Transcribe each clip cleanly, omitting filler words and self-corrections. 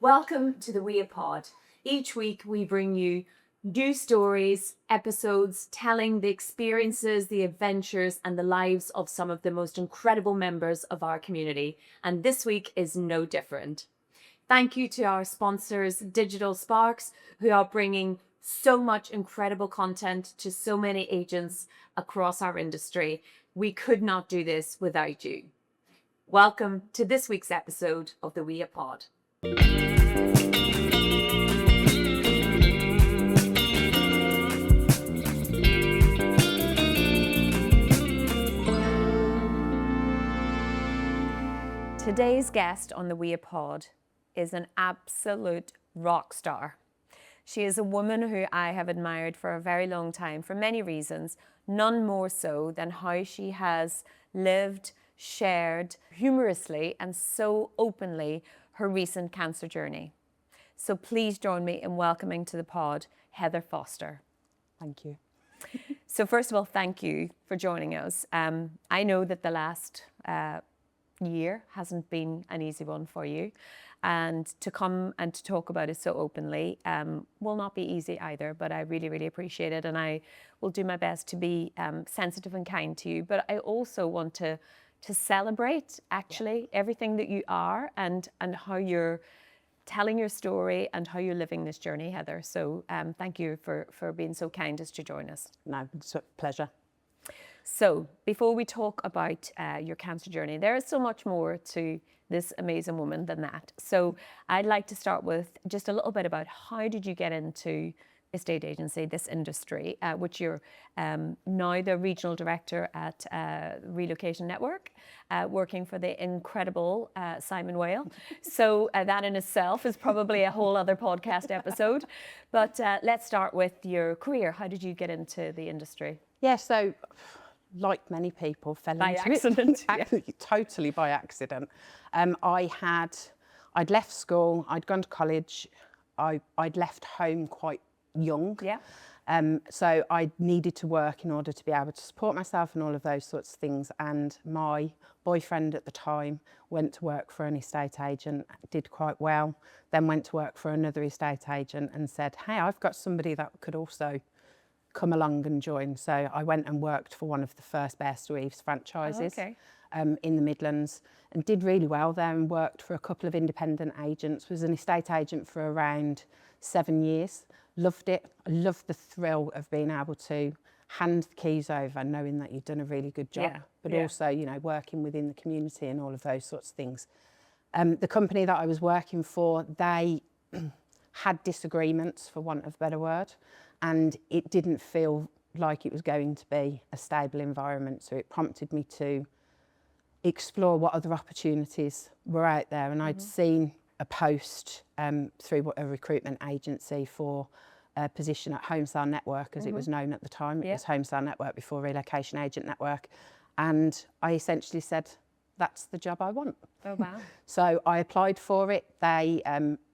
Welcome to the We Pod. Each week we bring you new stories, episodes telling the experiences, the adventures, and the lives of some of the most incredible members of our community. And this week is no different. Thank you to our sponsors, Digital Sparks, who are bringing so much incredible content to so many agents across our industry. We could not do this without you. Welcome to this week's episode of the We Pod. Today's guest on the We Pod is an absolute rock star. She is a woman who I have admired for a very long time for many reasons, none more so than how she has lived, shared humorously and so openly her recent cancer journey. So please join me in welcoming to the pod Heather Foster. Thank you. So first of all, thank you for joining us. I know that the last year hasn't been an easy one for you, and to come and to talk about it so openly will not be easy either, but I really, really appreciate it, and I will do my best to be sensitive and kind to you. But I also want to celebrate actually everything that you are and how you're telling your story and how you're living this journey, Heather. So thank you for being so kind as to join us. No, it's a pleasure. So before we talk about your cancer journey, there is so much more to this amazing woman than that. So I'd like to start with just a little bit about how did you get into estate agency, this industry, which you're now the regional director at Relocation Network, working for the incredible Simon Whale. So that in itself is probably a whole other podcast episode. But let's start with your career. How did you get into the industry? Yeah, so like many people, fell By into accident, it. Totally by accident. I'd left school, I'd gone to college, I'd left home quite young. Yeah. So I needed to work in order to be able to support myself and all of those sorts of things. And my boyfriend at the time went to work for an estate agent, did quite well, then went to work for another estate agent and said, hey, I've got somebody that could also come along and join. So I went and worked for one of the first Best Weaves franchises in the Midlands and did really well there, and worked for a couple of independent agents, was an estate agent for around 7 years. Loved it. I loved the thrill of being able to hand the keys over, knowing that you've done a really good job, but also, you know, working within the community and all of those sorts of things. The company that I was working for, they had disagreements, for want of a better word, and it didn't feel like it was going to be a stable environment. So it prompted me to explore what other opportunities were out there. And I'd seen a post through a recruitment agency for a position at Homesale Network, as it was known at the time. It was Homesale Network before Relocation Agent Network. And I essentially said, that's the job I want. Oh, wow. So I applied for it. They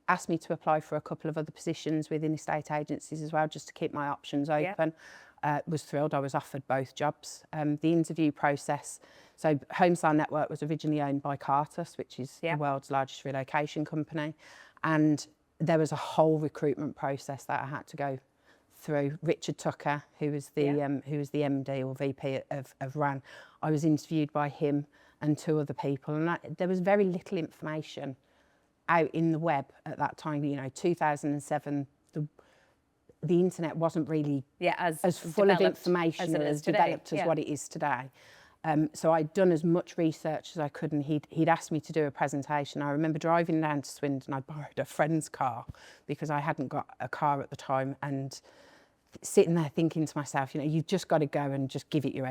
asked me to apply for a couple of other positions within estate agencies as well, just to keep my options open. Was thrilled. I was offered both jobs. The interview process, so Homesale Network was originally owned by Cartus, which is the world's largest relocation company, and there was a whole recruitment process that I had to go through. Richard Tucker, who was the MD or VP of RAN, I was interviewed by him and two other people, and there was very little information out in the web at that time. You know, 2007, the internet wasn't really as full of information or as developed as what it is today. So I'd done as much research as I could, and he'd asked me to do a presentation. I remember driving down to Swindon. I borrowed a friend's car because I hadn't got a car at the time, and sitting there thinking to myself, you know, you've just got to go and just give it your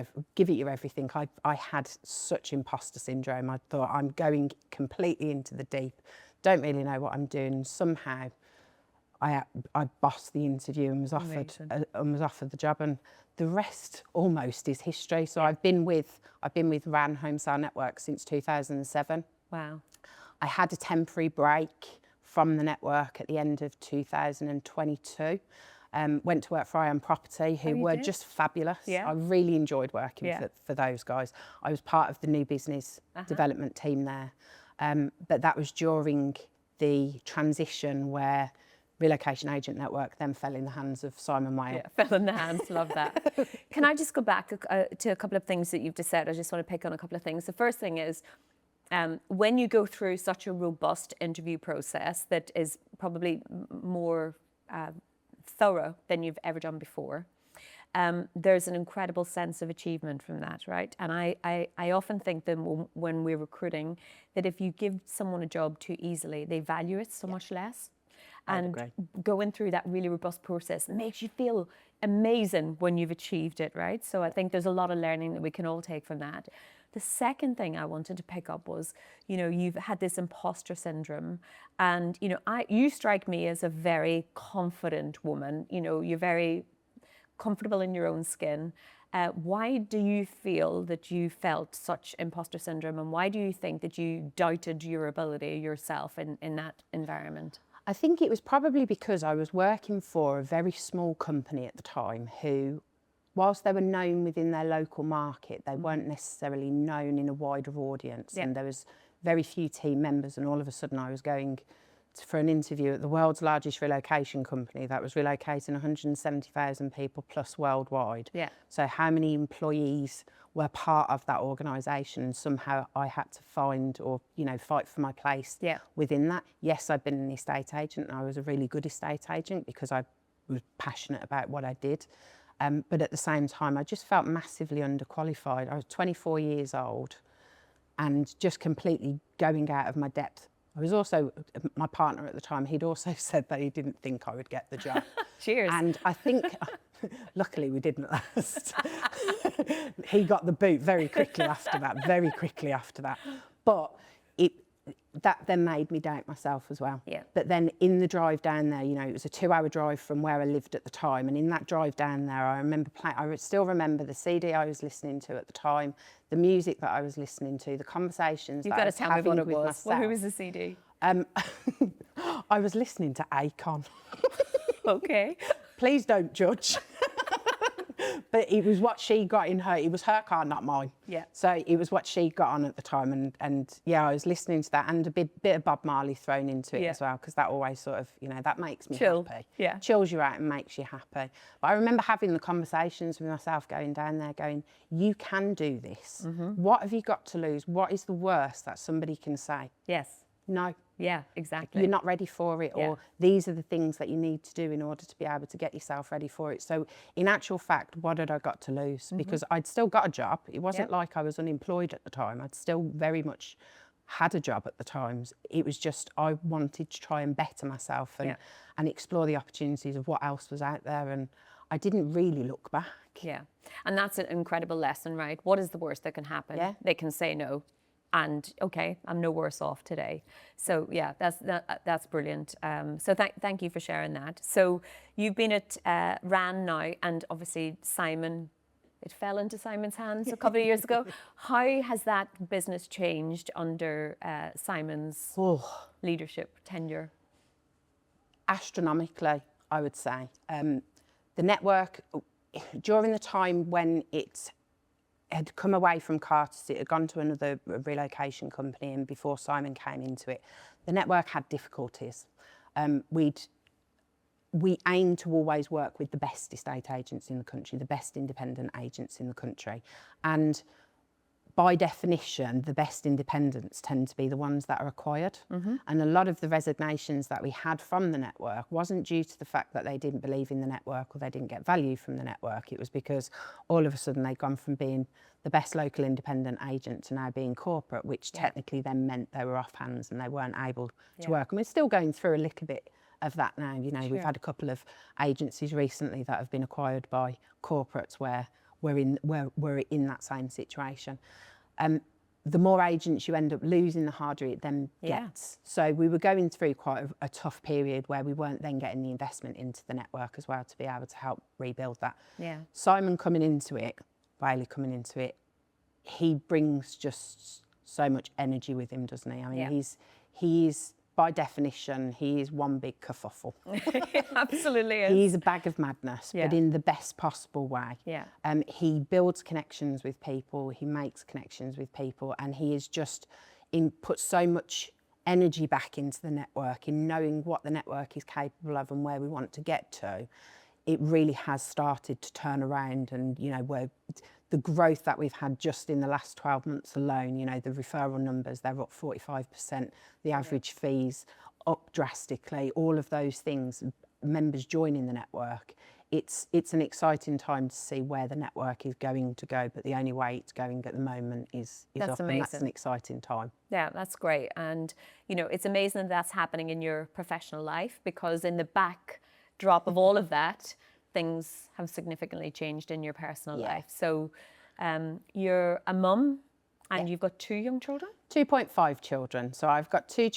everything. I had such imposter syndrome. I thought, I'm going completely into the deep, don't really know what I'm doing. And somehow I bossed the interview and was offered the job, and the rest almost is history. So I've been with RAN Homesale Network since 2007. Wow. I had a temporary break from the network at the end of 2022. Went to work for Ion Property, who were just fabulous. I really enjoyed working for those guys. I was part of the new business development team there. But that was during the transition where Relocation Agent Network then fell in the hands of Simon Whale. Yeah, fell in the hands, love that. Can I just go back to a couple of things that you've just said? I just want to pick on a couple of things. The first thing is, when you go through such a robust interview process that is probably more thorough than you've ever done before, there's an incredible sense of achievement from that, right? And I often think that when we're recruiting, that if you give someone a job too easily, they value it so much less. And going through that really robust process makes you feel amazing when you've achieved it, right? So I think there's a lot of learning that we can all take from that. The second thing I wanted to pick up was, you know, you've had this imposter syndrome, and you know, you strike me as a very confident woman. You know, you're very comfortable in your own skin. Why do you feel that you felt such imposter syndrome, and why do you think that you doubted your ability yourself in that environment? I think it was probably because I was working for a very small company at the time who, whilst they were known within their local market, they weren't necessarily known in a wider audience. And there was very few team members, and all of a sudden I was going for an interview at the world's largest relocation company that was relocating 170,000 people plus worldwide. So how many employees were part of that organisation, and somehow I had to find or, you know, fight for my place within that. Yes, I'd been an estate agent, and I was a really good estate agent because I was passionate about what I did. But at the same time, I just felt massively underqualified. I was 24 years old and just completely going out of my depth. I was also, my partner at the time, he'd also said that he didn't think I would get the job. Cheers. And I think, luckily we didn't last. He got the boot very quickly after that, But that then made me doubt myself as well. But then in the drive down there, you know, it was a 2-hour drive from where I lived at the time. And in that drive down there, I still remember the CD I was listening to at the time, the music that I was listening to, the conversations that I was having with myself. Well, who was the CD? I was listening to Akon. Okay. Please don't judge. But it was what she got in her, it was her car, not mine. So it was what she got on at the time. And yeah, I was listening to that, and a bit of Bob Marley thrown into it as well, because that always sort of, you know, that makes me happy. Chills you out and makes you happy. But I remember having the conversations with myself going down there going, you can do this. What have you got to lose? What is the worst that somebody can say? No. Yeah, exactly. You're not ready for it, or these are the things that you need to do in order to be able to get yourself ready for it. So in actual fact, what had I got to lose? Because I'd still got a job. It wasn't like I was unemployed at the time. I'd still very much had a job at the times. It was just I wanted to try and better myself and explore the opportunities of what else was out there. And I didn't really look back. And that's an incredible lesson, right? What is the worst that can happen? They can say no. And okay, I'm no worse off today. So yeah, that's brilliant. So thank you for sharing that. So you've been at RAN now, and obviously Simon, it fell into Simon's hands a couple of years ago. How has that business changed under Simon's leadership tenure? Astronomically, I would say. The network, during the time when it had come away from Carter's, it had gone to another relocation company, and before Simon came into it, the network had difficulties. We aim to always work with the best estate agents in the country, the best independent agents in the country. And by definition, the best independents tend to be the ones that are acquired. And a lot of the resignations that we had from the network wasn't due to the fact that they didn't believe in the network or they didn't get value from the network. It was because all of a sudden they'd gone from being the best local independent agent to now being corporate, which technically then meant they were off hands and they weren't able to work. And we're still going through a little bit of that now. You know, we've had a couple of agencies recently that have been acquired by corporates where we're in that same situation. The more agents you end up losing, the harder it then gets. So we were going through quite a tough period where we weren't then getting the investment into the network as well to be able to help rebuild that. Simon coming into it, Riley coming into it, he brings just so much energy with him, doesn't he? I mean, he's by definition, he is one big kerfuffle. Absolutely is. He's a bag of madness, but in the best possible way. He builds connections with people, he makes connections with people, and he is just put so much energy back into the network, in knowing what the network is capable of and where we want to get to, it really has started to turn around. And, you know, where the growth that we've had just in the last 12 months alone, you know, the referral numbers, they're up 45%, the average fees up drastically, all of those things, members joining the network. It's an exciting time to see where the network is going to go, but the only way it's going at the moment is up, and that's an exciting time. Yeah, that's great. And, you know, it's amazing that that's happening in your professional life, because in the backdrop of all of that, things have significantly changed in your personal life. So you're a mum and you've got 2 young children? 2.5 children. So I've got two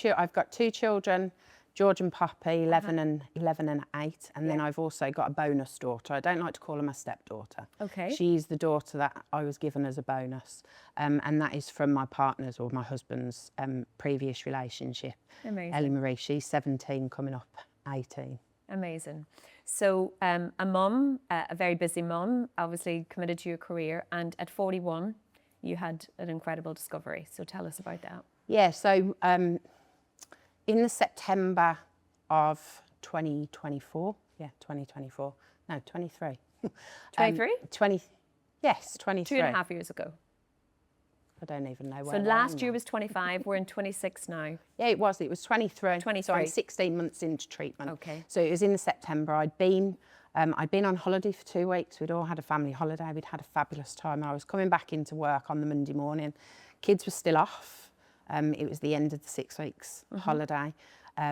children, George and Poppy, 11 and 8, and then I've also got a bonus daughter. I don't like to call her my stepdaughter. Okay. She's the daughter that I was given as a bonus, and that is from my partner's or my husband's previous relationship. Amazing. Ellie Marie, she's 17, coming up 18. Amazing. So a mum, a very busy mum, obviously committed to your career, and at 41, you had an incredible discovery. So tell us about that. Yeah, so in the September of 2024, 23. 23? Yes, 23. 2.5 years ago. I don't even know where. So last year was 25, we're in 26 now. Yeah, it was 23. 23. So I'm 16 months into treatment. Okay. So it was in the September. I'd been on holiday for 2 weeks. We'd all had a family holiday. We'd had a fabulous time. I was coming back into work on the Monday morning. Kids were still off. It was the end of the 6 weeks holiday.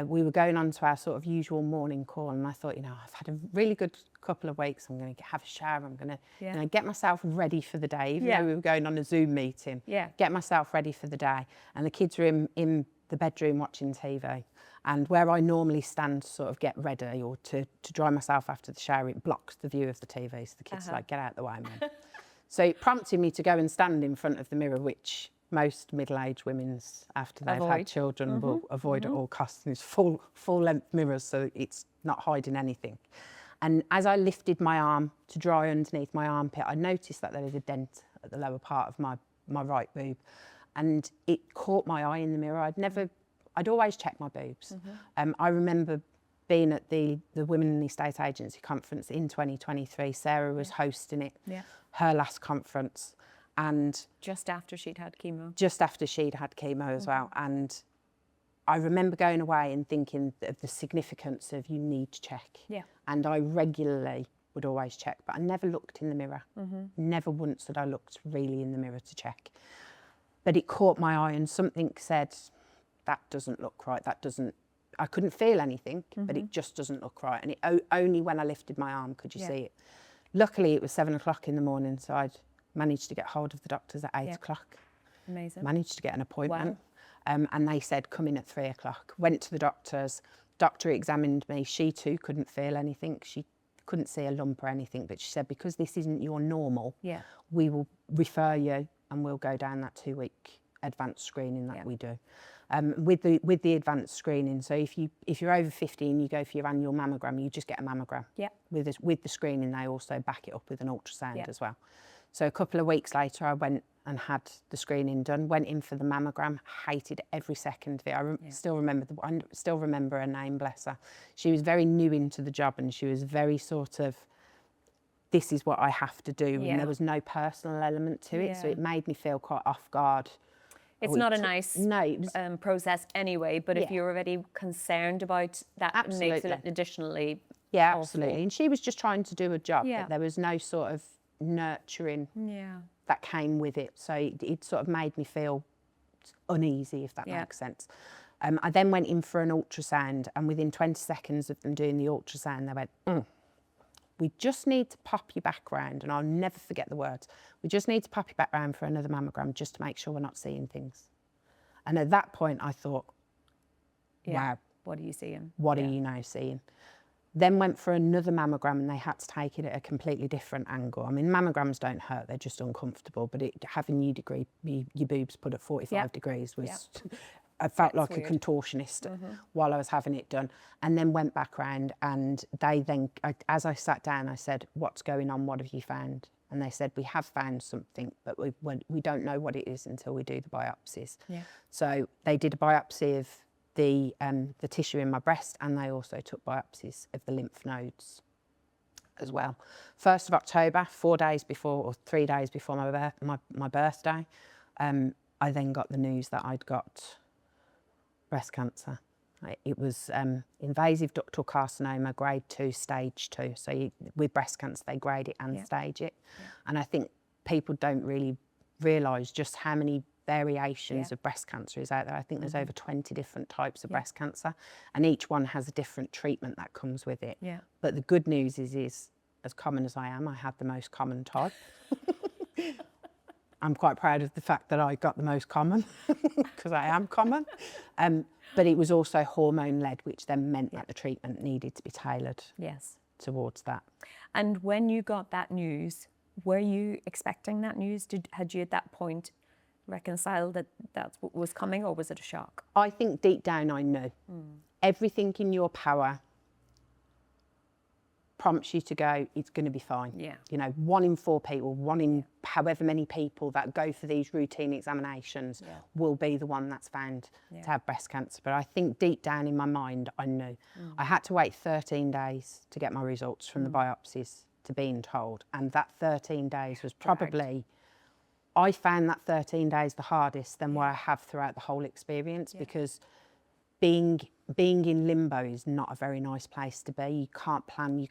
We were going on to our sort of usual morning call, and I thought, you know, I've had a really good couple of weeks. I'm going to have a shower. I'm going to you know, get myself ready for the day, even though we were going on a Zoom meeting. Get myself ready for the day. And the kids were in the bedroom watching TV. And where I normally stand to sort of get ready or to dry myself after the shower, it blocks the view of the TV. So the kids are like, get out the way, Mum. So it prompted me to go and stand in front of the mirror, which most middle-aged women's, after they've had children, will avoid at all costs. And it's full-length mirrors, so it's not hiding anything. And as I lifted my arm to dry underneath my armpit, I noticed that there was a dent at the lower part of my right boob. And it caught my eye in the mirror. I'd always check my boobs. I remember being at the Women in the Estate Agency conference in 2023. Sarah was hosting it, her last conference. And just after she'd had chemo. Just after she'd had chemo as well. And I remember going away and thinking of the significance of you need to check. And I regularly would always check, but I never looked in the mirror. Never once had I looked really in the mirror to check. But it caught my eye and something said, that doesn't look right. I couldn't feel anything, but it just doesn't look right. And it only when I lifted my arm could you see it. Luckily, it was 7 o'clock in the morning, so I'd managed to get hold of the doctors at 8 o'clock. Amazing. Managed to get an appointment. And they said, come in at 3 o'clock. Went to the doctors. Doctor examined me. She too couldn't feel anything. She couldn't see a lump or anything, but she said, because this isn't your normal, we will refer you and we'll go down that 2-week advanced screening that we do. With the advanced screening, so if you're over 50 and you go for your annual mammogram, you just get a mammogram. With the screening, they also back it up with an ultrasound as well. So a couple of weeks later, I went and had the screening done. Went in for the mammogram. Hated every second of it. I still remember her name. Bless her. She was very new into the job, and she was very sort of, this is what I have to do. And there was no personal element to it, so it made me feel quite off guard. It's not a nice process anyway, but if you're already concerned about that, it makes it additionally awful. Absolutely. And she was just trying to do a job, but there was no sort of nurturing that came with it. So it sort of made me feel uneasy, if that makes sense. I then went in for an ultrasound, and within 20 seconds of them doing the ultrasound, they went, we just need to pop you back round, and I'll never forget the words. We just need to pop you back round for another mammogram just to make sure we're not seeing things. And at that point, I thought, wow. What are you seeing? What are you now seeing? Then went for another mammogram, and they had to take it at a completely different angle. I mean, mammograms don't hurt, they're just uncomfortable, but having your boobs put at 45 degrees was... I felt like a contortionist while I was having it done. And then went back round, and they then, as I sat down, I said, what's going on? What have you found? and they said, we have found something, but we don't know what it is until we do the biopsies. Yeah. So they did a biopsy of the tissue in my breast, and they also took biopsies of the lymph nodes as well. 1st of October, 4 days before, or 3 days before my birthday, I then got the news that I'd got breast cancer. It was invasive ductal carcinoma, grade 2, stage 2. So with breast cancer, they grade it and stage it. Yeah. And I think people don't really realise just how many variations of breast cancer is out there. I think there's over 20 different types of breast cancer, and each one has a different treatment that comes with it. Yeah. But the good news is, as common as I am, I had the most common type. I'm quite proud of the fact that I got the most common, because I am common. But it was also hormone-led, which then meant that the treatment needed to be tailored towards that. And when you got that news, were you expecting that news? Had you at that point reconciled that that's what was coming, or was it a shock? I think deep down I knew. Everything in your power prompts you to go, it's going to be fine. Yeah. You know, 1 in 4 people, 1 in however many people that go for these routine examinations will be the one that's found to have breast cancer. But I think deep down in my mind, I knew. I had to wait 13 days to get my results from the biopsies to being told. And that 13 days was probably, I found that 13 days the hardest than what I have throughout the whole experience, because being in limbo is not a very nice place to be. You can't plan,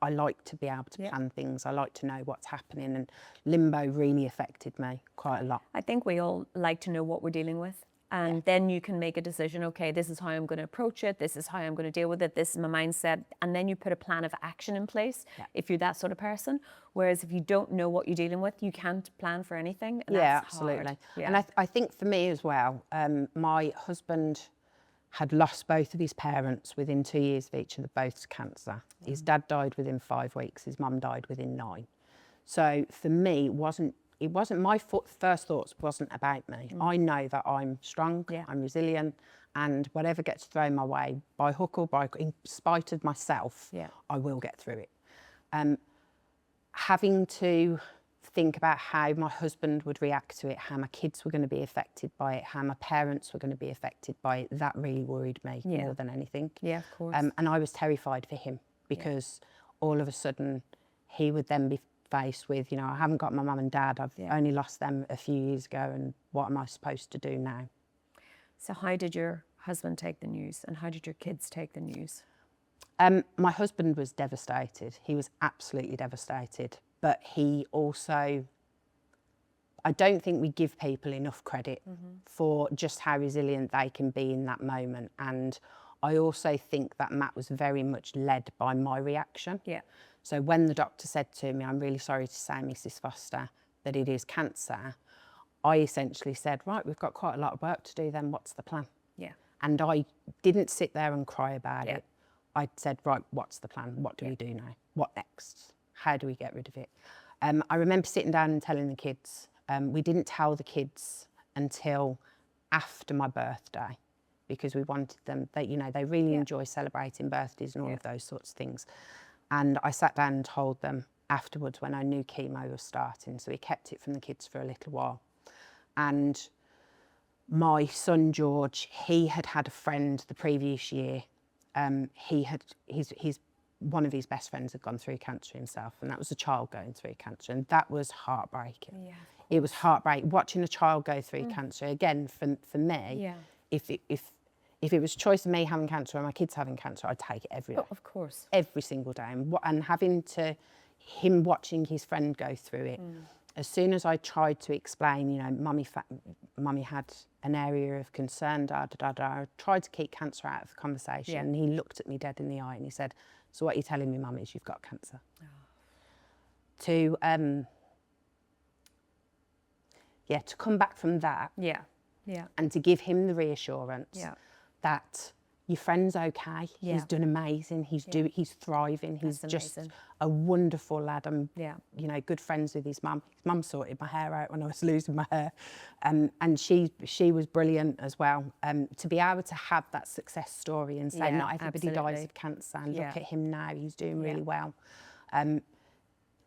I like to be able to plan things. I like to know what's happening, and limbo really affected me quite a lot. I think we all like to know what we're dealing with, and then you can make a decision, okay, this is how I'm going to approach it, this is how I'm going to deal with it, this is my mindset, and then you put a plan of action in place if you're that sort of person. Whereas if you don't know what you're dealing with, you can't plan for anything, and that's absolutely. Hard. Yeah. And I think for me as well, my husband had lost both of his parents within 2 years of each other, both to cancer. His dad died within 5 weeks, his mum died within 9. So for me, it wasn't my first thoughts wasn't about me. I know that I'm strong, I'm resilient, and whatever gets thrown my way, by hook or by crook, in spite of myself, I will get through it. Having to think about how my husband would react to it, how my kids were going to be affected by it, how my parents were going to be affected by it, that really worried me more than anything. Yeah, of course. And I was terrified for him, because all of a sudden he would then be faced with, you know, I haven't got my mum and dad, I've only lost them a few years ago, and what am I supposed to do now? So how did your husband take the news, and how did your kids take the news? My husband was devastated. He was absolutely devastated. But he also, I don't think we give people enough credit for just how resilient they can be in that moment. And I also think that Matt was very much led by my reaction. Yeah. So when the doctor said to me, I'm really sorry to say, Mrs. Foster, that it is cancer, I essentially said, right, we've got quite a lot of work to do then, what's the plan? Yeah. And I didn't sit there and cry about it. I said, right, what's the plan? What do we do now? What next? How do we get rid of it? I remember sitting down and telling the kids. We didn't tell the kids until after my birthday, because we wanted them, they really enjoy celebrating birthdays and all of those sorts of things. And I sat down and told them afterwards when I knew chemo was starting. So we kept it from the kids for a little while. And my son, George, he had had a friend the previous year. One of his best friends had gone through cancer himself, and that was a child going through cancer, and that was heartbreaking. Yeah, it was heartbreaking watching a child go through cancer. Again, for me, if it was a choice of me having cancer or my kids having cancer, I'd take it every day. Oh, of course. Every single day. And having him watching his friend go through it, as soon as I tried to explain, you know, mummy had an area of concern, I tried to keep cancer out of the conversation, and he looked at me dead in the eye and he said, so what you're telling me, Mum, is you've got cancer. Oh. To come back from that, and to give him the reassurance that your friend's okay. He's done amazing. He's thriving. He's just a wonderful lad. I'm, good friends with his mum. His mum sorted my hair out when I was losing my hair, and she was brilliant as well. To be able to have that success story and say not everybody dies of cancer, and look at him now, he's doing really well.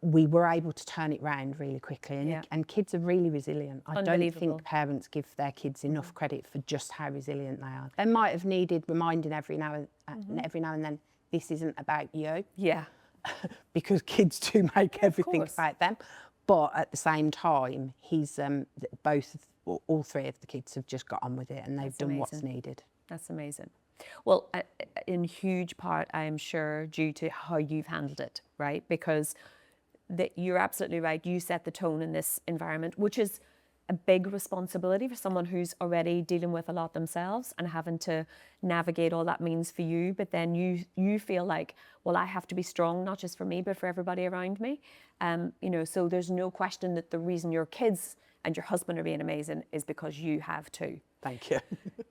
we were able to turn it round really quickly, and kids are really resilient. I don't think parents give their kids enough credit for just how resilient they are. They might have needed reminding every now and then, this isn't about you. Yeah. Because kids do make everything about them. But at the same time, he's all three of the kids have just got on with it, and they've done what's needed. That's amazing. Well, in huge part, I am sure, due to how you've handled it, right? Because you're absolutely right. You set the tone in this environment, which is a big responsibility for someone who's already dealing with a lot themselves and having to navigate all that means for you. But then you feel like, well, I have to be strong, not just for me, but for everybody around me. You know, so there's no question that the reason your kids and your husband are being amazing is because you have too. Thank you.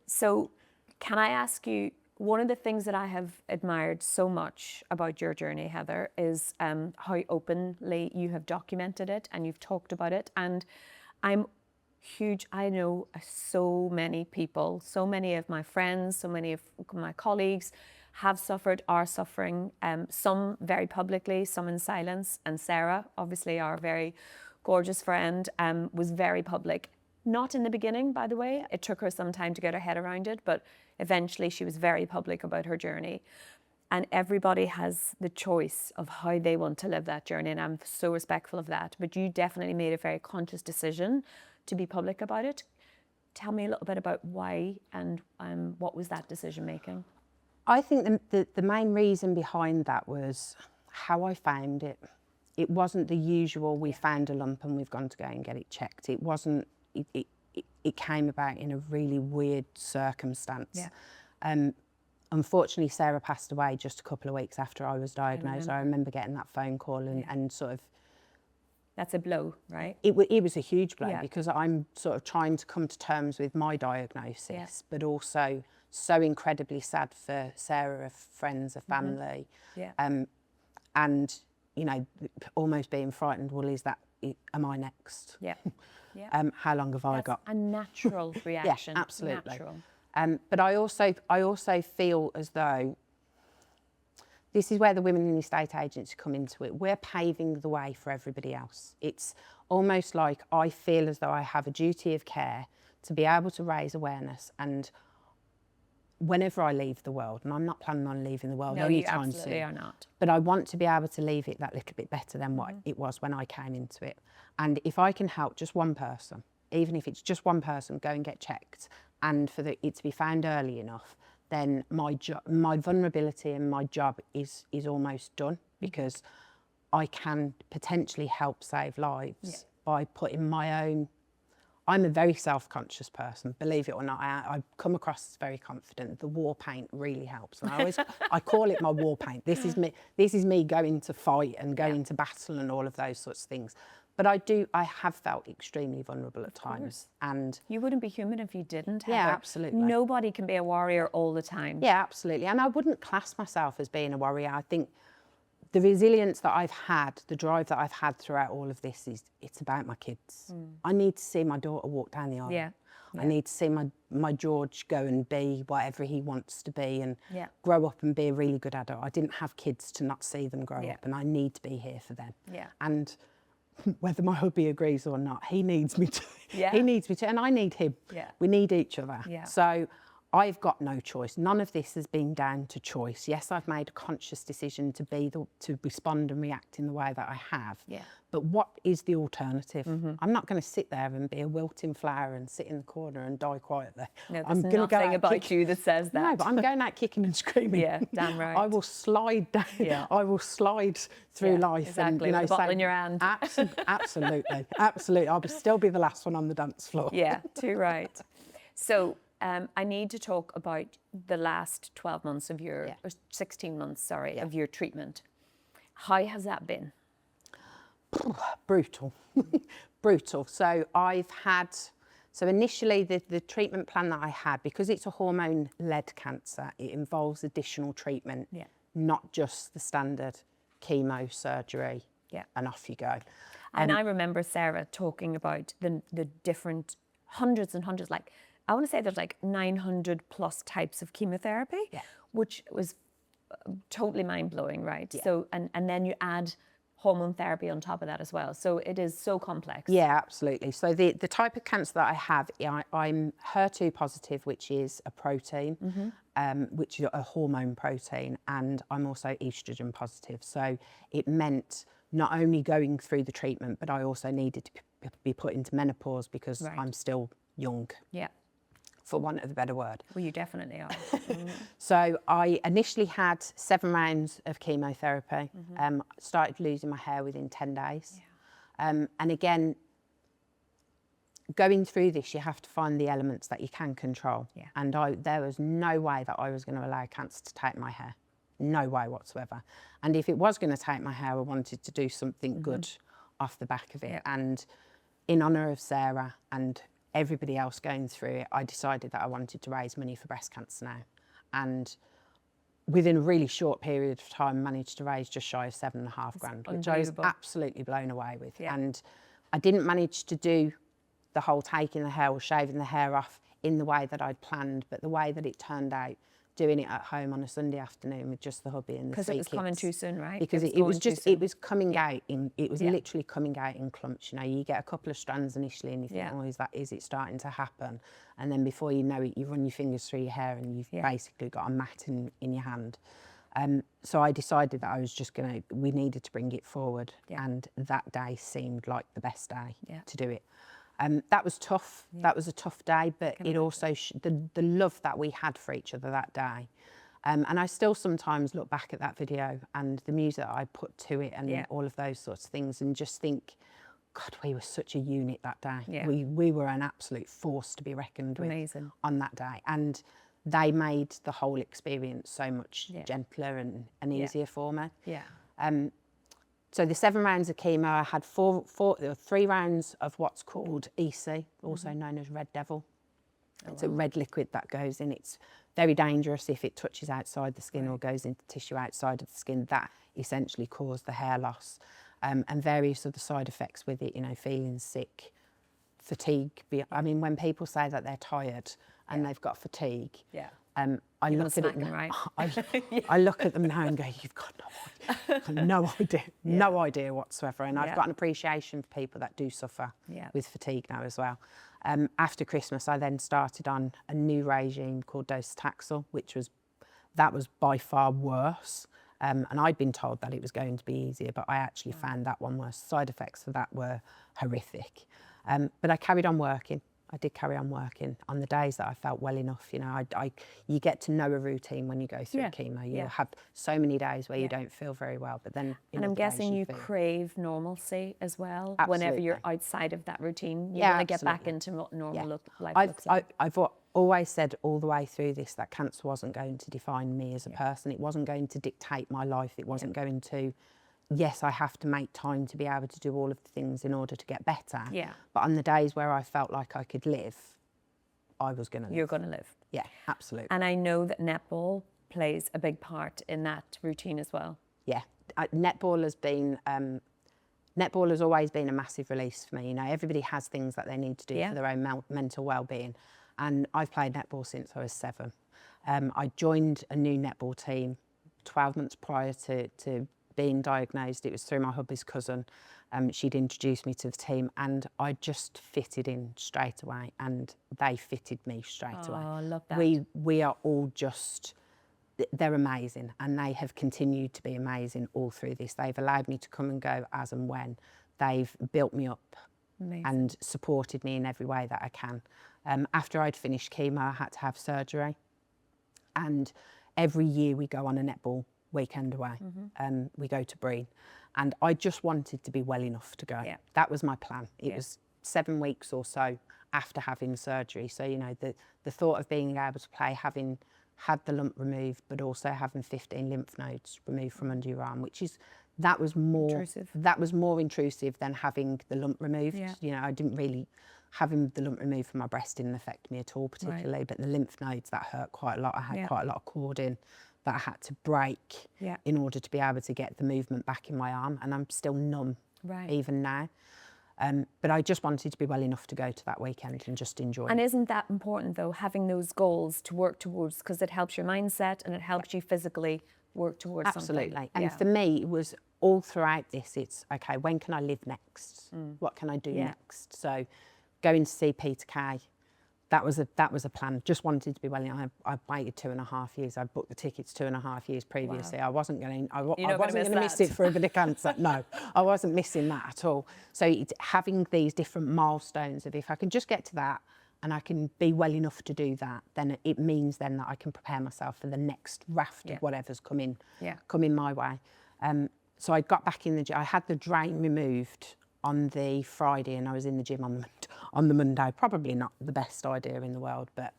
So can I ask you, one of the things that I have admired so much about your journey, Heather, is how openly you have documented it and you've talked about it. And I know so many people, so many of my friends, so many of my colleagues have suffered, are suffering, some very publicly, some in silence. And Sarah, obviously our very gorgeous friend, was very public. Not in the beginning, by the way. It took her some time to get her head around it, but eventually she was very public about her journey. And everybody has the choice of how they want to live that journey, and I'm so respectful of that. But you definitely made a very conscious decision to be public about it. Tell me a little bit about why and what was that decision making? I think the main reason behind that was how I found it. It wasn't the usual, we found a lump and we've gone to go and get it checked. It wasn't, it came about in a really weird circumstance. Yeah. Unfortunately, Sarah passed away just a couple of weeks after I was diagnosed. I remember getting that phone call and sort of... That's a blow, right? It was a huge blow because I'm sort of trying to come to terms with my diagnosis, but also so incredibly sad for Sarah, her friends, her family. And, you know, almost being frightened, well, am I next? Yeah. How long have I got? A natural reaction. Yeah, absolutely. Natural. But I also feel as though this is where the women in the estate agency come into it. We're paving the way for everybody else. It's almost like I feel as though I have a duty of care to be able to raise awareness, and whenever I leave the world, and I'm not planning on leaving the world anytime soon. No, you absolutely are not. But I want to be able to leave it that little bit better than what it was when I came into it. And if I can help just one person, even if it's just one person, go and get checked, and for it to be found early enough, then my vulnerability and my job is almost done, because I can potentially help save lives by putting my own... I'm a very self-conscious person, believe it or not. I come across as very confident. The war paint really helps, and I call it my war paint. This is me going to fight and going to battle and all of those sorts of things. But I have felt extremely vulnerable at times. And you wouldn't be human if you didn't, Heather. Yeah, absolutely. Nobody can be a warrior all the time. Yeah, absolutely. And I wouldn't class myself as being a warrior. I think the resilience that I've had, the drive that I've had throughout all of this it's about my kids. I need to see my daughter walk down the aisle. I need to see my George go and be whatever he wants to be and grow up and be a really good adult. I didn't have kids to not see them grow up, and I need to be here for them. And whether my hubby agrees or not, he needs me to. He needs me to, and I need him. We need each other. So I've got no choice. None of this has been down to choice. Yes, I've made a conscious decision to respond and react in the way that I have. But what is the alternative? I'm not going to sit there and be a wilting flower and sit in the corner and die quietly. No, there's nothing about you that says that. No, but I'm going out kicking and screaming. Yeah, damn right. I will slide down. I will slide through life. Exactly, and, with a bottle in your hand. Absolutely, absolutely. I'll still be the last one on the dance floor. Yeah, too right. So I need to talk about the last 12 months of or 16 months, sorry, of your treatment. How has that been? Brutal. Brutal. So initially the treatment plan that I had, because it's a hormone-led cancer, it involves additional treatment, not just the standard chemo, surgery, and off you go. And I remember Sarah talking about the different hundreds and hundreds, like, I want to say there's like 900 plus types of chemotherapy, which was totally mind-blowing, right? So, and then you add hormone therapy on top of that as well. So it is so complex. Yeah, absolutely. So the type of cancer that I have, I'm HER2 positive, which is a protein, which is a hormone protein, and I'm also estrogen positive. So it meant not only going through the treatment, but I also needed to be put into menopause because I'm still young. Yeah. For want of a better word. Well, you definitely are. So I initially had 7 rounds of chemotherapy. Started losing my hair within 10 days. Yeah. And again, going through this, you have to find the elements that you can control. Yeah. And there was no way that I was going to allow cancer to take my hair. No way whatsoever. And if it was going to take my hair, I wanted to do something good off the back of it. Yeah. And in honour of Sarah and everybody else going through it, I decided that I wanted to raise money for breast cancer now. And within a really short period of time, managed to raise just shy of £7,500, which I was absolutely blown away with. Yeah. And I didn't manage to do the whole taking the hair or shaving the hair off in the way that I'd planned, but the way that it turned out, doing it at home on a Sunday afternoon with just the hubby and the 3 kids. Because it was coming too soon, right? Because it was coming out it was literally coming out in clumps. You know, you get a couple of strands initially and you think, oh, is it starting to happen? And then before you know it, you run your fingers through your hair and you've basically got a mat in your hand. So I decided that I was just we needed to bring it forward. Yeah. And that day seemed like the best day to do it. That was tough. Yeah. That was a tough day, but it also, the love that we had for each other that day. And I still sometimes look back at that video and the music that I put to it and all of those sorts of things and just think, God, we were such a unit that day. Yeah. We were an absolute force to be reckoned with on that day. And they made the whole experience so much gentler and easier for me. Yeah. So the 7 rounds of chemo, I had 3 rounds of what's called EC, also known as red devil. It's a red liquid that goes in. It's very dangerous if it touches outside the skin or goes into tissue outside of the skin. That essentially caused the hair loss and various other side effects with it, you know, feeling sick, fatigue. I mean, when people say that they're tired and they've got fatigue, I look at it now, right? I look at them now and go, you've got no idea, no idea whatsoever. And I've got an appreciation for people that do suffer with fatigue now as well. After Christmas, I then started on a new regime called docetaxel, that was by far worse. And I'd been told that it was going to be easier, but I actually found that one worse. Side effects for that were horrific. But I carried on working. I did carry on working on the days that I felt well enough. You know, you get to know a routine when you go through chemo. You have so many days where you don't feel very well, but then. And I'm guessing you crave normalcy as well. Absolutely. Whenever you're outside of that routine, you want to get back into what normal life looks like. I've always said all the way through this that cancer wasn't going to define me as a person. It wasn't going to dictate my life. It wasn't going to. Yes, I have to make time to be able to do all of the things in order to get better. Yeah. But on the days where I felt like I could live, I was going to live. You're going to live. Yeah, absolutely. And I know that netball plays a big part in that routine as well. Yeah, netball has always been a massive release for me. You know, everybody has things that they need to do for their own mental well-being. And I've played netball since I was 7. I joined a new netball team 12 months prior to being diagnosed. It was through my hubby's cousin. She'd introduced me to the team and I just fitted in straight away and they fitted me straight away. Oh, I love that. We are all just, they're amazing and they have continued to be amazing all through this. They've allowed me to come and go as and when. They've built me up and supported me in every way that I can. After I'd finished chemo, I had to have surgery and every year we go on a netball weekend away. We go to Breen and I just wanted to be well enough to go. Yeah. That was my plan. It was 7 weeks or so after having surgery. So, you know, the thought of being able to play, having had the lump removed, but also having 15 lymph nodes removed from under your arm, that was more intrusive than having the lump removed. Yeah. You know, I didn't really, having the lump removed from my breast didn't affect me at all particularly, but the lymph nodes, that hurt quite a lot. I had quite a lot of cording that I had to break in order to be able to get the movement back in my arm, and I'm still numb even now. But I just wanted to be well enough to go to that weekend and just enjoy And it. isn't that important though, having those goals to work towards, because it helps your mindset and it helps you physically work towards something. Absolutely. And for me, it was all throughout this, it's, okay, when can I live next? What can I do next? So going to see Peter Kay, that was a plan. Just wanted to be well. I waited 2.5 years. I booked the tickets 2.5 years previously. Wow. I wasn't going to miss it for a bit of cancer. No, I wasn't missing that at all. So it's having these different milestones of, if I can just get to that and I can be well enough to do that, then it means then that I can prepare myself for the next raft of whatever's coming my way. So I got back in the gym. I had the drain removed on the Friday and I was in the gym on the Monday. Probably not the best idea in the world, but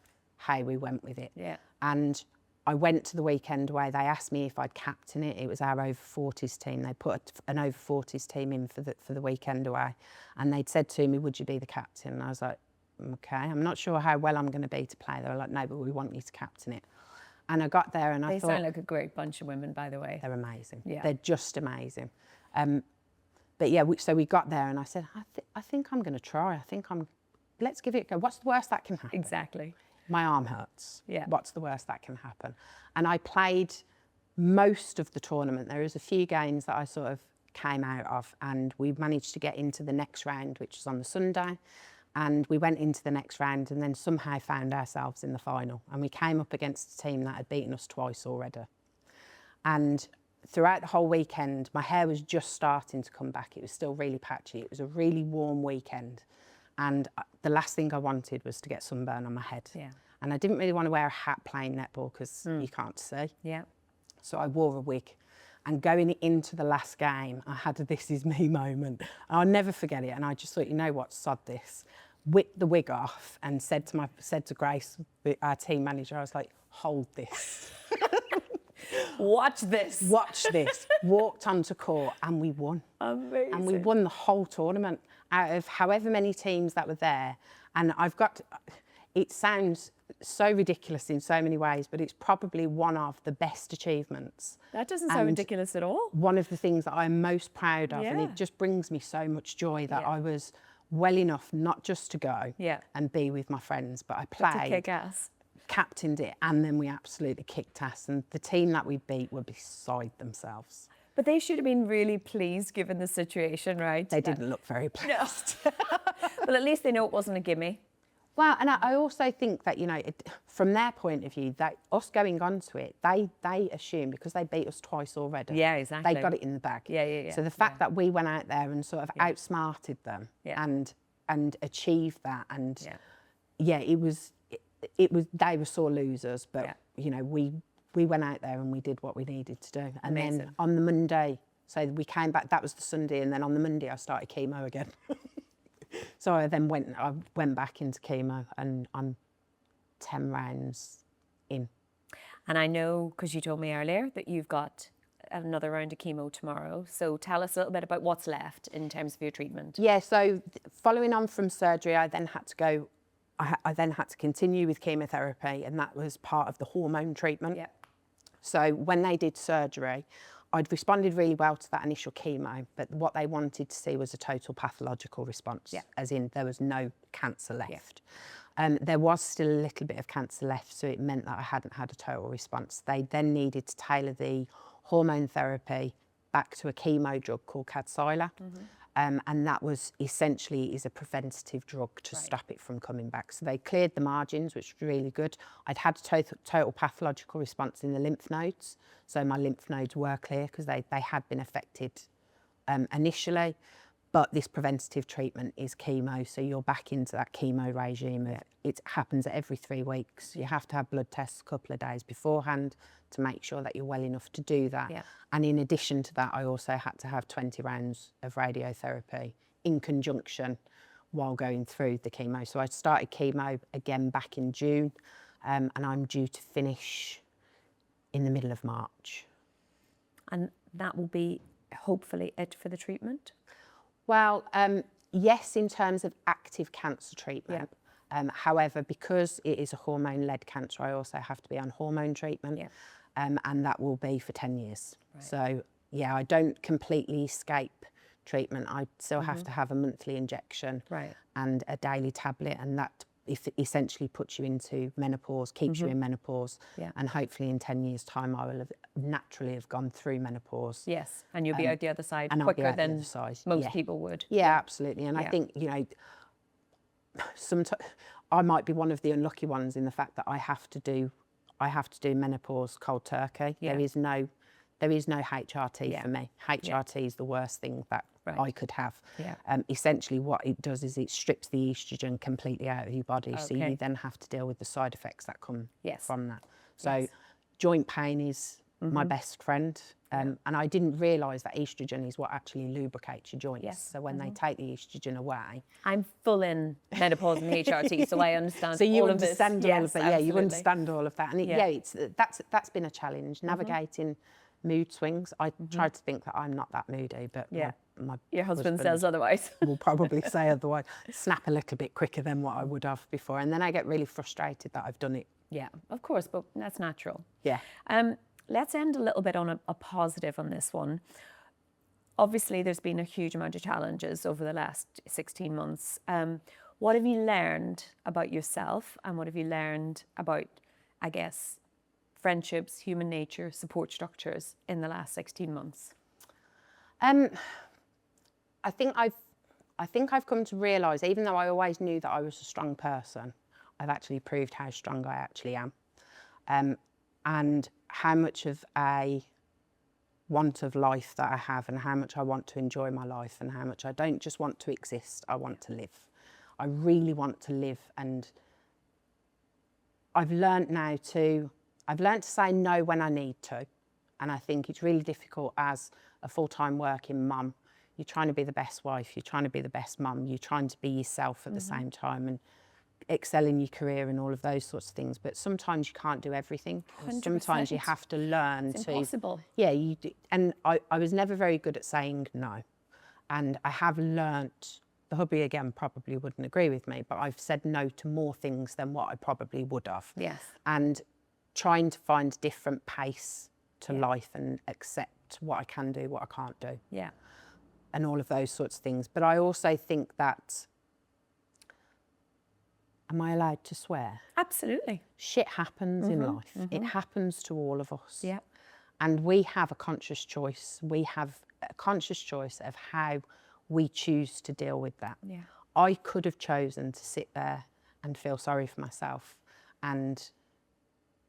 hey, we went with it. Yeah. And I went to the weekend where they asked me if I'd captain it. It was our over 40s team. They put an over 40s team in for the weekend away. And they'd said to me, would you be the captain? And I was like, okay, I'm not sure how well I'm going to be to play. They were like, no, but we want you to captain it. And I got there and I thought... They sound like a great bunch of women, by the way. They're amazing. Yeah. They're just amazing. But yeah, so we got there and I said, I think I'm going to try. Let's give it a go. What's the worst that can happen? Exactly. My arm hurts. Yeah. What's the worst that can happen? And I played most of the tournament. There was a few games that I sort of came out of and we managed to get into the next round, which was on the Sunday. And we went into the next round and then somehow found ourselves in the final. And we came up against a team that had beaten us twice already. And throughout the whole weekend, my hair was just starting to come back. It was still really patchy. It was a really warm weekend. And the last thing I wanted was to get sunburn on my head. Yeah. And I didn't really want to wear a hat playing netball because you can't see. Yeah. So I wore a wig. And going into the last game, I had a this is me moment. I'll never forget it. And I just thought, you know what, sod this. Whipped the wig off and said to Grace, our team manager, I was like, hold this. Watch this. Watch this. Walked onto court and we won. Amazing. And we won the whole tournament out of however many teams that were there. And it sounds so ridiculous in so many ways, but it's probably one of the best achievements. That doesn't sound ridiculous at all. One of the things that I'm most proud of, and it just brings me so much joy that I was well enough not just to go and be with my friends, but I played. To kick ass. Captained it, and then we absolutely kicked ass, and the team that we beat were beside themselves. But they should have been really pleased given the situation, right? They didn't look very pleased. No. Well, at least they know it wasn't a gimme. Well, and I also think that, you know, from their point of view, that us going on to it, they assume because they beat us twice already. Yeah, exactly. They got it in the bag. Yeah. So the fact that we went out there and sort of outsmarted them and achieved that, and it was they were sore losers, but you know, we went out there and we did what we needed to do. And Amazing. then on the Monday, so we came back, that was the Sunday, and then on the Monday I started chemo again. So I went back into chemo and I'm 10 rounds in. And I know, because you told me earlier, that you've got another round of chemo tomorrow. So tell us a little bit about what's left in terms of your treatment. Yeah, so following on from surgery, I then had to go, I then had to continue with chemotherapy, and that was part of the hormone treatment. Yeah. So when they did surgery, I'd responded really well to that initial chemo, but what they wanted to see was a total pathological response, as in there was no cancer left. There was still a little bit of cancer left, so it meant that I hadn't had a total response. They then needed to tailor the hormone therapy back to a chemo drug called Kadcyla. And that was essentially is a preventative drug to stop it from coming back. So they cleared the margins, which was really good. I'd had a total pathological response in the lymph nodes. So my lymph nodes were clear because they had been affected initially. But this preventative treatment is chemo. So you're back into that chemo regime. It happens every 3 weeks. You have to have blood tests a couple of days beforehand to make sure that you're well enough to do that. Yeah. And in addition to that, I also had to have 20 rounds of radiotherapy in conjunction while going through the chemo. So I started chemo again back in June, and I'm due to finish in the middle of March. And that will be hopefully it for the treatment? Well, yes, in terms of active cancer treatment. However, because it is a hormone-led cancer, I also have to be on hormone treatment. And that will be for 10 years. Right. So, yeah, I don't completely escape treatment. I still have to have a monthly injection and a daily tablet, and that essentially puts you into menopause, keeps you in menopause, and hopefully in 10 years' time I will have naturally gone through menopause. Yes, and you'll be out the other side and quicker I'll be out than the other side. most people would. Yeah, absolutely. And I think, you know, sometimes I might be one of the unlucky ones in the fact that I have to do menopause cold turkey. There is no HRT for me. HRT is the worst thing that I could have. Essentially what it does is it strips the estrogen completely out of your body, so you then have to deal with the side effects that come from that. So joint pain is my best friend, and I didn't realise that estrogen is what actually lubricates your joints. So when they take the estrogen away, I'm full in menopause and HRT, so I understand. So you all understand of this. all of that. Yeah, you understand all of that, and that's been a challenge navigating mood swings. I try to think that I'm not that moody, but your husband says otherwise. Will probably say otherwise. Snap a little bit quicker than what I would have before, and then I get really frustrated that I've done it. Yeah, of course, but that's natural. Yeah. Let's end a little bit on a positive on this one. Obviously, there's been a huge amount of challenges over the last 16 months. What have you learned about yourself, and what have you learned about, I guess, friendships, human nature, support structures in the last 16 months? I think I've come to realise, even though I always knew that I was a strong person, I've actually proved how strong I actually am, and how much of a want of life that I have, and how much I want to enjoy my life, and how much I don't just want to exist, I want to live. I really want to live, and I've learnt to say no when I need to, and I think it's really difficult as a full-time working mum. You're trying to be the best wife, you're trying to be the best mum, you're trying to be yourself at the same time and excel in your career and all of those sorts of things. But sometimes you can't do everything. 100%. Sometimes you have to learn it's impossible. Yeah, you do. And I was never very good at saying no. And I have learnt, the hubby again probably wouldn't agree with me, but I've said no to more things than what I probably would have. Yes. And trying to find a different pace to life and accept what I can do, what I can't do. Yeah. And all of those sorts of things. But I also think that, am I allowed to swear? Absolutely. Shit happens in life. It happens to all of us. Yeah. And we have a conscious choice. We have a conscious choice of how we choose to deal with that. Yeah. I could have chosen to sit there and feel sorry for myself and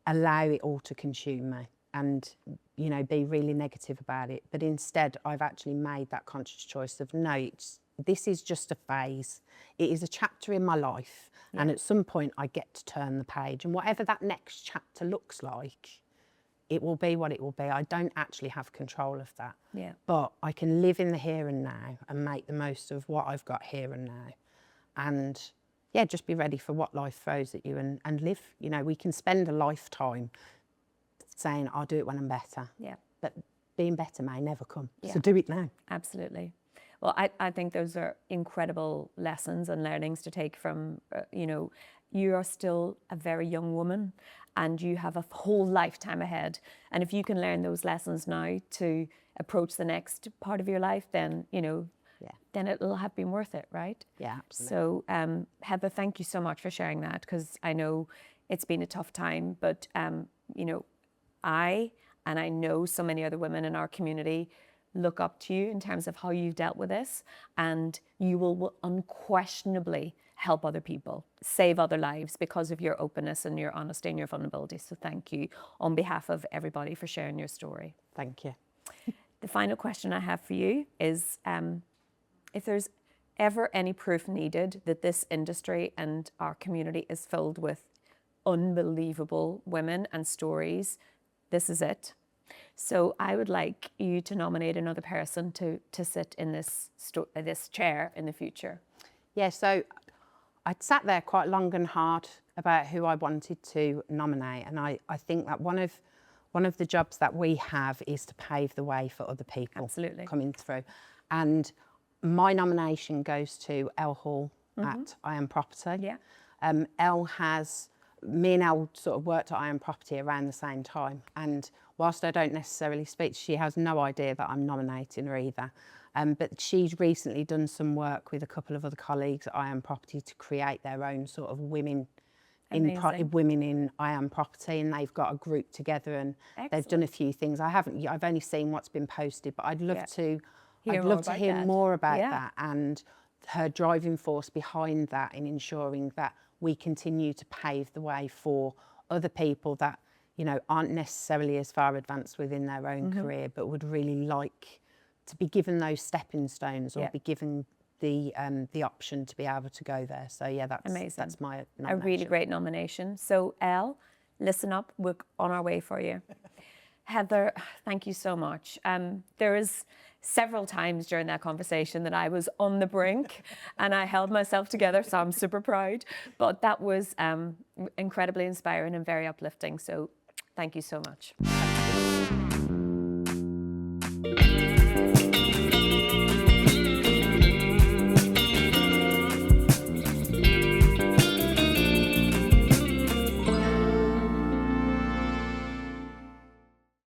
allow it all to consume me and, you know, be really negative about it. But instead, I've actually made that conscious choice of, no, this is just a phase. It is a chapter in my life. Yeah. And at some point, I get to turn the page. And whatever that next chapter looks like, it will be what it will be. I don't actually have control of that. Yeah. But I can live in the here and now and make the most of what I've got here and now. And yeah, just be ready for what life throws at you and live. You know, we can spend a lifetime saying, I'll do it when I'm better. Yeah. But being better may never come. Yeah. So do it now. Absolutely. Well, I think those are incredible lessons and learnings to take from, you know, you are still a very young woman and you have a whole lifetime ahead. And if you can learn those lessons now to approach the next part of your life, then, you know, then it'll have been worth it, right? Yeah, absolutely. So, Heather, thank you so much for sharing that, because I know it's been a tough time, but, you know, I know so many other women in our community look up to you in terms of how you've dealt with this, and you will unquestionably help other people, save other lives because of your openness and your honesty and your vulnerability. So thank you on behalf of everybody for sharing your story. Thank you. The final question I have for you is, if there's ever any proof needed that this industry and our community is filled with unbelievable women and stories, this is it. So I would like you to nominate another person to sit in this chair in the future. Yeah, so I'd sat there quite long and hard about who I wanted to nominate, and I think that one of the jobs that we have is to pave the way for other people. Absolutely. Coming through. And my nomination goes to Elle Hall at I Am Property. Yeah. Elle has me and Elle sort of worked at I Am Property around the same time, and whilst I don't necessarily speak, she has no idea that I'm nominating her either. But she's recently done some work with a couple of other colleagues at I Am Property to create their own sort of women in I Am Property, and they've got a group together, and they've done a few things. I've only seen what's been posted, but I'd love to hear more about that, and her driving force behind that in ensuring that we continue to pave the way for other people that, you know, aren't necessarily as far advanced within their own career, but would really like to be given those stepping stones, or be given the option to be able to go there. So yeah, that's amazing. That's my nomination. A really great nomination. So Elle, listen up, we're on our way for you. Heather, thank you so much. There was several times during that conversation that I was on the brink and I held myself together, so I'm super proud. But that was incredibly inspiring and very uplifting. So thank you so much.